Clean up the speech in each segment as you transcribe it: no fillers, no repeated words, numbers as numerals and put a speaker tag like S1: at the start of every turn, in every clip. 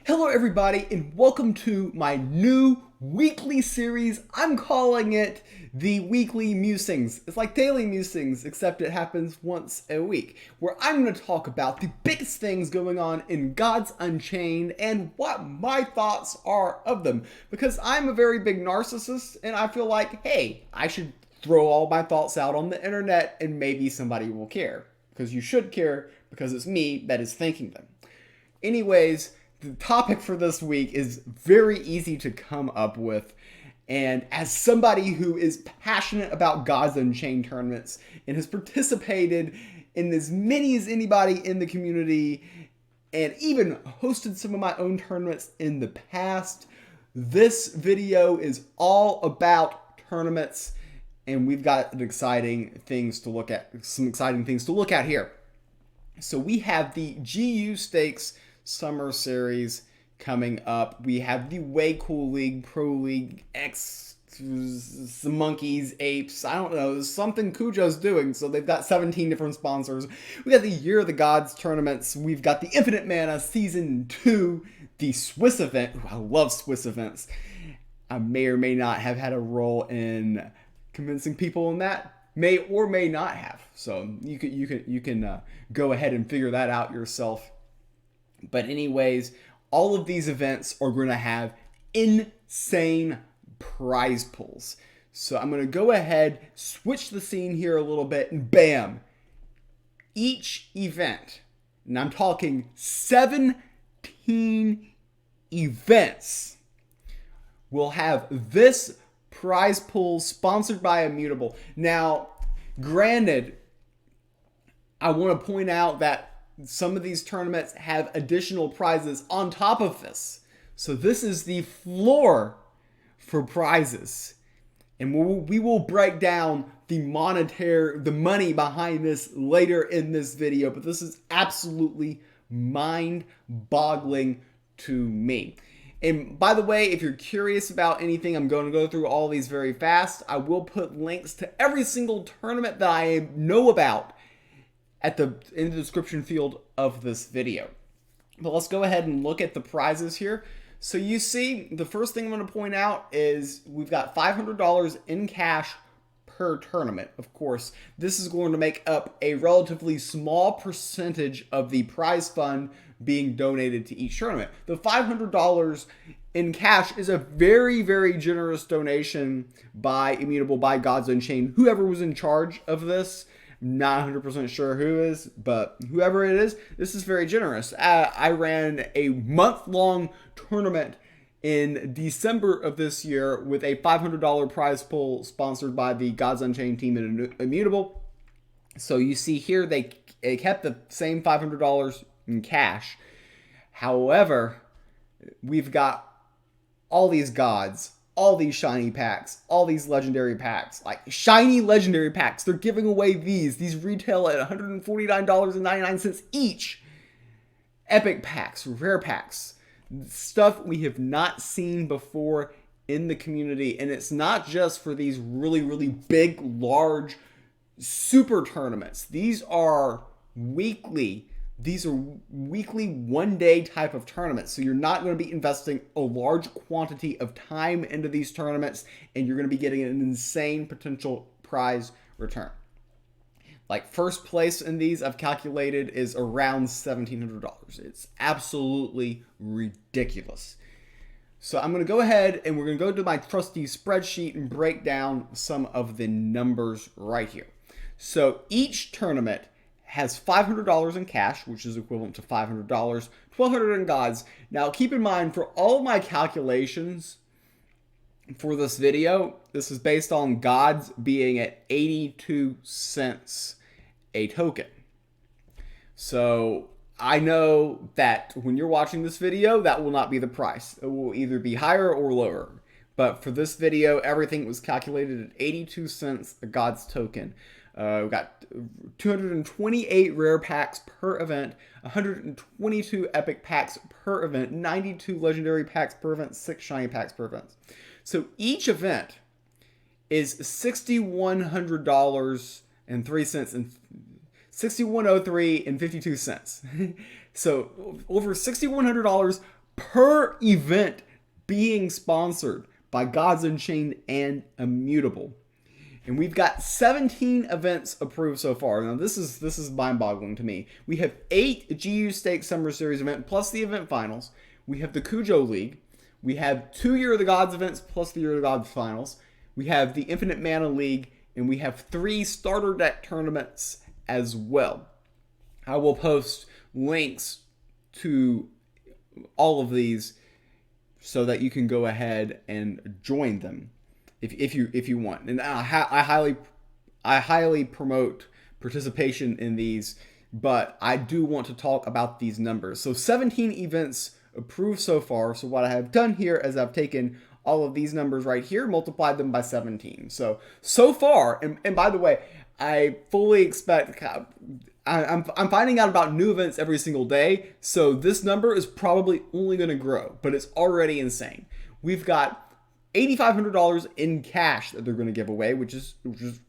S1: Hello everybody and welcome to my new weekly series. I'm calling it the Weekly Musings. It's like daily musings, except it happens once a week, where I'm going to talk about the biggest things going on in God's Unchained and what my thoughts are of them. Because I'm a very big narcissist and I feel like, hey, I should throw all my thoughts out on the internet and maybe somebody will care. Because you should care, because it's me that is thinking them. Anyways, the topic for this week is very easy to come up with, and as somebody who is passionate about God's Unchained tournaments and has participated in as many as anybody in the community and even hosted some of my own tournaments in the past, this video is all about tournaments, and we've got some exciting things to look at here. So we have the GU Stakes Summer Series coming up. We have the Way Cool League, Pro League, Monkeys, Apes, I don't know, something Cujo's doing, so they've got 17 different sponsors. We got the Year of the Gods tournaments, we've got the Infinite Mana Season 2, the Swiss event. Ooh, I love Swiss events. I may or may not have had a role in convincing people in that. May or may not have. So you can go ahead and figure that out yourself. But anyways, all of these events are going to have insane prize pools. So I'm going to go ahead, switch the scene here a little bit, and bam! Each event, and I'm talking 17 events, will have this prize pool sponsored by Immutable. Now, granted, I want to point out that some of these tournaments have additional prizes on top of this. So this is the floor for prizes. And we will break down the money behind this later in this video. But this is absolutely mind-boggling to me. And by the way, if you're curious about anything, I'm going to go through all these very fast. I will put links to every single tournament that I know about in the description field of this video. But let's go ahead and look at the prizes here. So you see, the first thing I'm going to point out is we've got $500 in cash per tournament. Of course, this is going to make up a relatively small percentage of the prize fund being donated to each tournament. The $500 in cash is a very, very generous donation by Immutable, by God's Unchained, whoever was in charge of this. Not 100% sure who is, but whoever it is, this is very generous. I ran a month-long tournament in December of this year with a $500 prize pool sponsored by the God's Unchained team at Immutable. So you see here, they kept the same $500 in cash. However, we've got all these gods, all these shiny packs, all these legendary packs, like shiny legendary packs. They're giving away these retail at $149.99 each. Epic packs, rare packs, stuff we have not seen before in the community. And it's not just for these really, really big, large, super tournaments. These are weekly one-day type of tournaments. So you're not going to be investing a large quantity of time into these tournaments, and you're going to be getting an insane potential prize return. Like, first place in these, I've calculated, is around $1,700. It's absolutely ridiculous. So I'm going to go ahead and we're going to go to my trusty spreadsheet and break down some of the numbers right here. So each tournament has $500 in cash, which is equivalent to $500, $1,200 in gods. Now, keep in mind, for all of my calculations for this video, this is based on gods being at 82 cents a token. So I know that when you're watching this video, that will not be the price. It will either be higher or lower. But for this video, everything was calculated at 82 cents a gods token. We've got 228 rare packs per event, 122 epic packs per event, 92 legendary packs per event, 6 shiny packs per event. So each event is $6,100 and 3 cents and $6,103 and 52 cents. So over $6,100 per event being sponsored by Gods Unchained and Immutable. And we've got 17 events approved so far. Now this is mind-boggling to me. We have 8 GU Stakes Summer Series event plus the event finals. We have the Cujo League. We have 2 Year of the Gods events plus the Year of the Gods finals. We have the Infinite Mana League, and we have 3 starter deck tournaments as well. I will post links to all of these so that you can go ahead and join them if you want. And I highly promote participation in these, but I do want to talk about these numbers. So 17 events approved so far. So what I have done here is I've taken all of these numbers right here, multiplied them by 17. So far, and by the way, I fully expect, I'm finding out about new events every single day, so this number is probably only going to grow, but it's already insane. We've got $8,500 in cash that they're going to give away, which is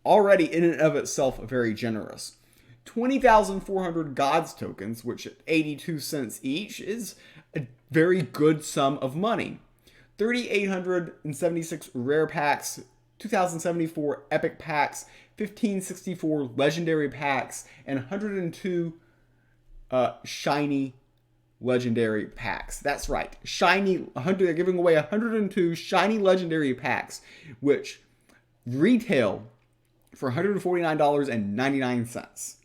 S1: already in and of itself very generous. 20,400 Gods tokens, which at 82 cents each is a very good sum of money. 3,876 rare packs, 2,074 epic packs, 1,564 legendary packs, and 102 shiny legendary packs. That's right, they're giving away 102 shiny legendary packs, which retail for $149.99.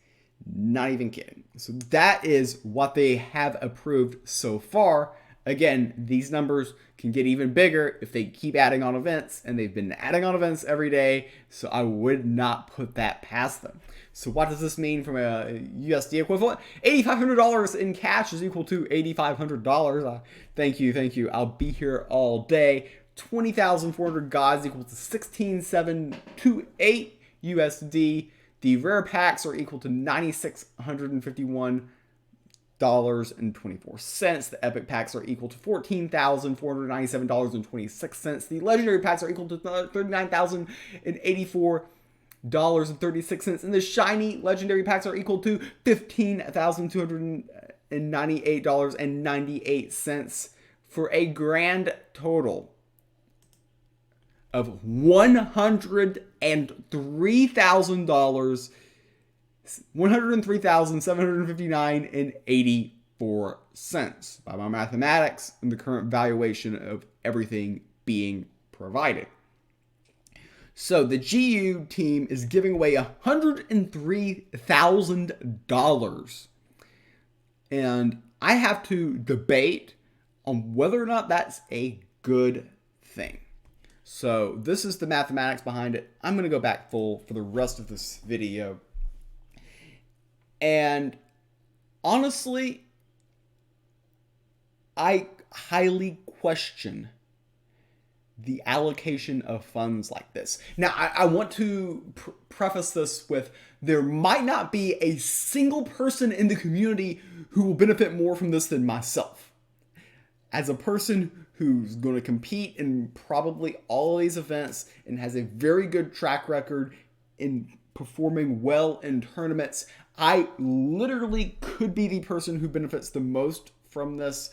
S1: Not even kidding. So that is what they have approved so far. Again, these numbers can get even bigger if they keep adding on events, and they've been adding on events every day, so I would not put that past them. So what does this mean from a USD equivalent? $8,500 in cash is equal to $8,500. Thank you. I'll be here all day. 20,400 Gods equal to 16,728 USD. The rare packs are equal to $9,651.24. The epic packs are equal to $14,497.26. The legendary packs are equal to $39,084.36. And the shiny legendary packs are equal to $15,298.98 for a grand total of $103,759.84 by my mathematics and the current valuation of everything being provided. So the GU team is giving away $103,000, and I have to debate on whether or not that's a good thing. So this is the mathematics behind it. I'm going to go back full for the rest of this video. And honestly, I highly question the allocation of funds like this. Now, I want to preface this with, there might not be a single person in the community who will benefit more from this than myself. As a person who's going to compete in probably all of these events and has a very good track record in performing well in tournaments, I literally could be the person who benefits the most from this.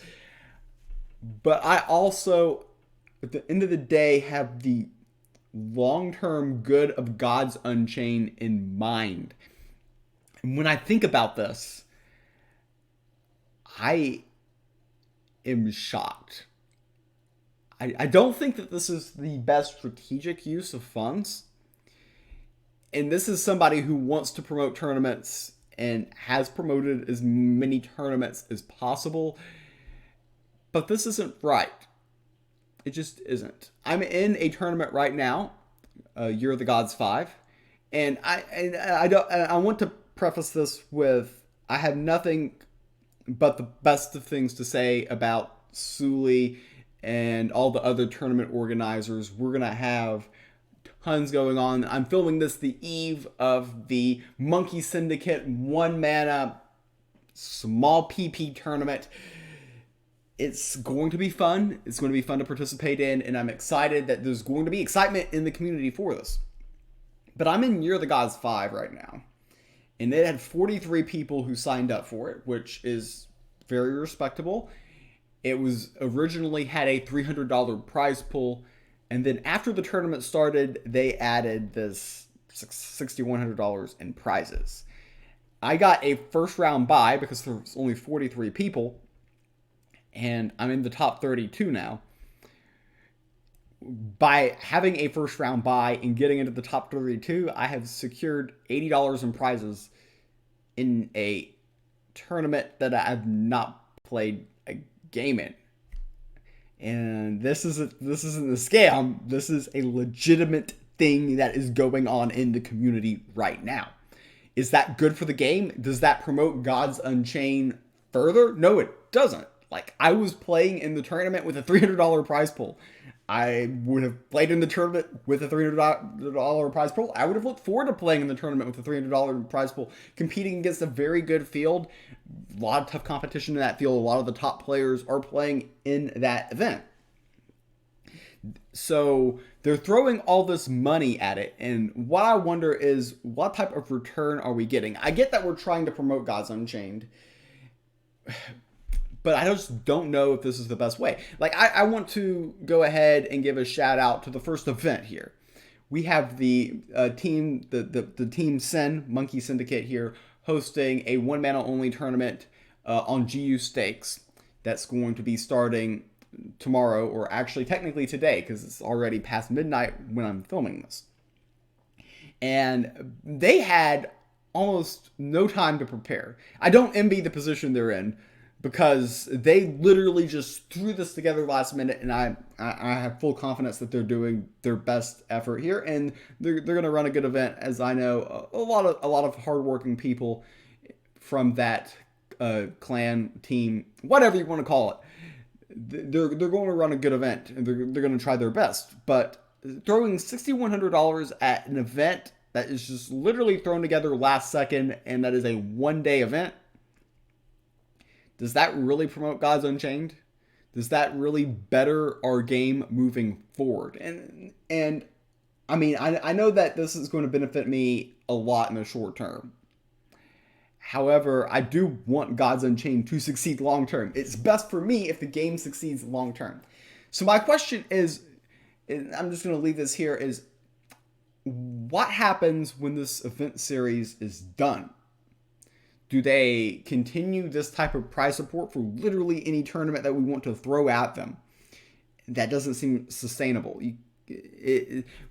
S1: But I also, at the end of the day, have the long-term good of Gods Unchained in mind. And when I think about this, I am shocked. I don't think that this is the best strategic use of funds. And this is somebody who wants to promote tournaments and has promoted as many tournaments as possible. But this isn't right. It just isn't. I'm in a tournament right now, Year of the Gods 5. And I want to preface this with, I have nothing but the best of things to say about Sewlie and all the other tournament organizers. We're going to have tons going on. I'm filming this the eve of the Monkey Syndicate 1 mana small PP tournament. It's going to be fun. It's going to be fun to participate in, and I'm excited that there's going to be excitement in the community for this. But I'm in Year of the Gods 5 right now, and it had 43 people who signed up for it, which is very respectable. It was originally had a $300 prize pool, and then after the tournament started, they added this $6,100 in prizes. I got a first round bye because there was only 43 people, and I'm in the top 32 now. By having a first round bye and getting into the top 32, I have secured $80 in prizes in a tournament that I have not played a game in. And this isn't a scam. This is a legitimate thing that is going on in the community right now. Is that good for the game? Does that promote Gods Unchained further? No, it doesn't. Like, I was playing in the tournament with a $300 prize pool. I would have played in the tournament with a $300 prize pool. I would have looked forward to playing in the tournament with a $300 prize pool, competing against a very good field. A lot of tough competition in that field. A lot of the top players are playing in that event. So they're throwing all this money at it, and what I wonder is, what type of return are we getting? I get that we're trying to promote Gods Unchained, but I just don't know if this is the best way. Like, I want to go ahead and give a shout out to the first event here. We have the team, the Team Sin, Monkey Syndicate here, hosting a one-mana only tournament on GU Stakes. That's going to be starting tomorrow, or actually technically today, because it's already past midnight when I'm filming this. And they had almost no time to prepare. I don't envy the position they're in, because they literally just threw this together last minute, and I have full confidence that they're doing their best effort here, and they're going to run a good event, as I know a lot of hardworking people from that clan, team, whatever you want to call it. They're going to run a good event, and they're going to try their best. But throwing $6,100 at an event that is just literally thrown together last second, and that is a one-day event, does that really promote Gods Unchained? Does that really better our game moving forward? And I mean, I know that this is going to benefit me a lot in the short term. However, I do want Gods Unchained to succeed long term. It's best for me if the game succeeds long term. So my question is, and I'm just going to leave this here, is what happens when this event series is done? Do they continue this type of prize support for literally any tournament that we want to throw at them? That doesn't seem sustainable.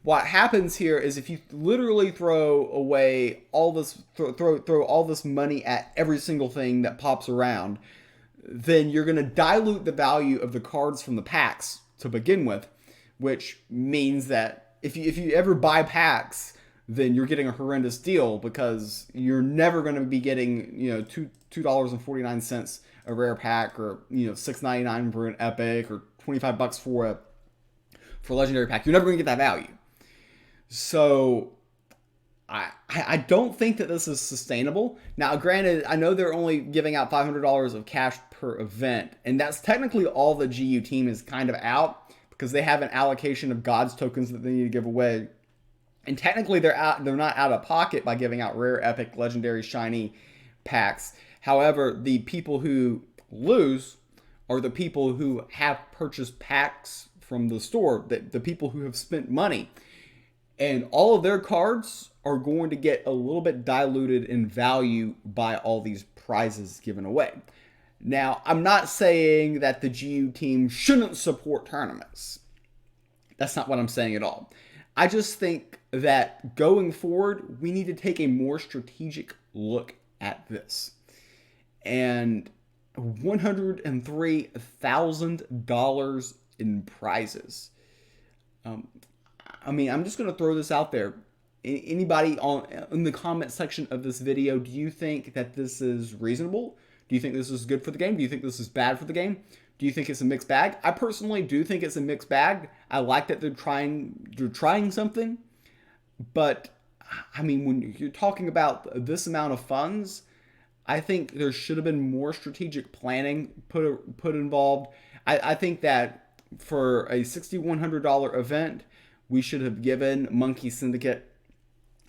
S1: What happens here is, if you literally throw away all this, throw all this money at every single thing that pops around, then you're going to dilute the value of the cards from the packs to begin with, which means that if you ever buy packs, then you're getting a horrendous deal, because you're never going to be getting, $2.49 a rare pack, or $6.99 for an epic, or $25 for a legendary pack. You're never going to get that value. So I don't think that this is sustainable. Now, granted, I know they're only giving out $500 of cash per event, and that's technically all the GU team is kind of out, because they have an allocation of Gods tokens that they need to give away. And technically they're not out of pocket by giving out rare, epic, legendary, shiny packs. However, the people who lose are the people who have purchased packs from the store, the people who have spent money. And all of their cards are going to get a little bit diluted in value by all these prizes given away. Now, I'm not saying that the GU team shouldn't support tournaments. That's not what I'm saying at all. I just think that going forward, we need to take a more strategic look at this. And $103,000 in prizes. I mean, I'm just going to throw this out there. Anybody in the comment section of this video, do you think that this is reasonable? Do you think this is good for the game? Do you think this is bad for the game? Do you think it's a mixed bag? I personally do think it's a mixed bag. I like that they're trying something. But, I mean, when you're talking about this amount of funds, I think there should have been more strategic planning put involved. I think that for a $6,100 event, we should have given Monkey Syndicate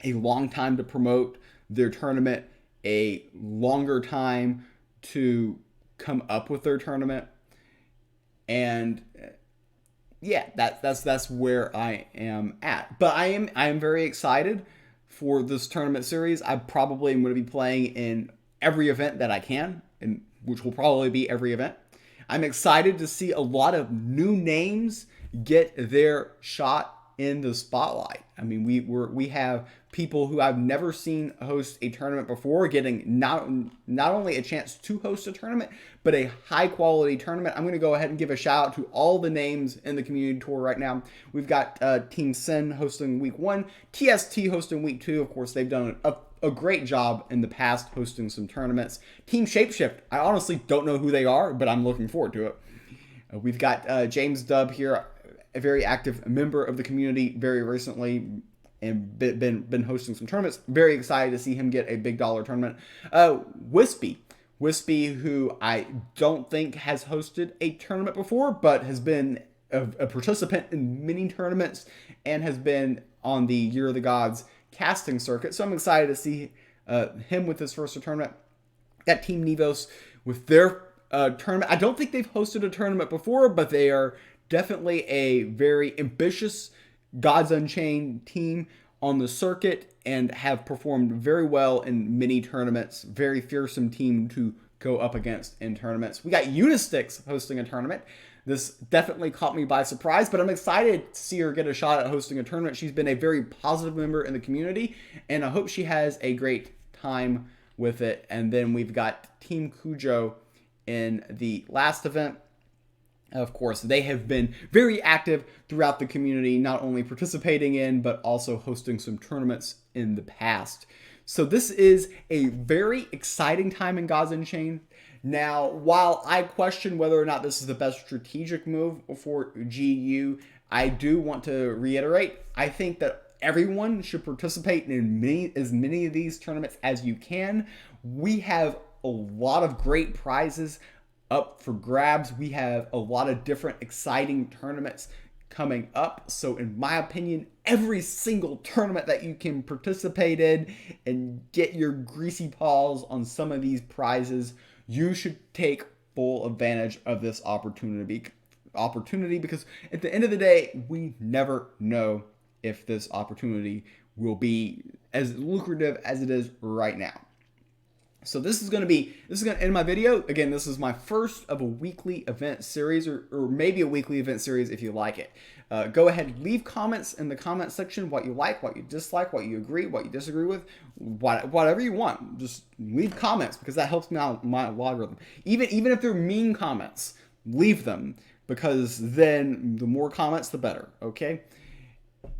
S1: a long time to promote their tournament, a longer time to come up with their tournament. And yeah, that's where I am at. But I am very excited for this tournament series. I probably am going to be playing in every event that I can, and which will probably be every event. I'm excited to see a lot of new names get their shot in the spotlight. I mean, we have people who I've never seen host a tournament before getting not only a chance to host a tournament, but a high quality tournament. I'm going to go ahead and give a shout out to all the names in the community tour right now. We've got Team Sin hosting week 1, TST hosting week 2. Of course, they've done a great job in the past hosting some tournaments. Team Shapeshift, I honestly don't know who they are, but I'm looking forward to it. We've got James Dubb here, a very active member of the community very recently, and been hosting some tournaments. Very excited to see him get a big dollar tournament. Wispy, who I don't think has hosted a tournament before, but has been a participant in many tournaments and has been on the Year of the Gods casting circuit. So I'm excited to see him with his first tournament. Got Team Nevos with their tournament. I don't think they've hosted a tournament before, but they are definitely a very ambitious Gods Unchained team on the circuit and have performed very well in many tournaments. Very fearsome team to go up against in tournaments. We got Unistix hosting a tournament. This definitely caught me by surprise, but I'm excited to see her get a shot at hosting a tournament. She's been a very positive member in the community, and I hope she has a great time with it. And then we've got Team Cujo in the last event. Of course, they have been very active throughout the community, not only participating in, but also hosting some tournaments in the past. So this is a very exciting time in Gods Unchained. Now, while I question whether or not this is the best strategic move for GU, I do want to reiterate, I think that everyone should participate in as many of these tournaments as you can. We have a lot of great prizes up for grabs. We have a lot of different exciting tournaments coming up. So in my opinion, every single tournament that you can participate in and get your greasy paws on some of these prizes, you should take full advantage of this opportunity because at the end of the day, we never know if this opportunity will be as lucrative as it is right now. So this is going to end my video. Again, this is my first of a weekly event series, or maybe a weekly event series if you like it. Go ahead, leave comments in the comment section, what you like, what you dislike, what you agree, what you disagree with, whatever you want. Just leave comments because that helps me out my logarithm. Even if they're mean comments, leave them because then the more comments, the better, okay?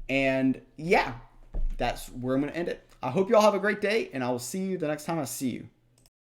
S1: And yeah, that's where I'm going to end it. I hope you all have a great day, and I will see you the next time I see you.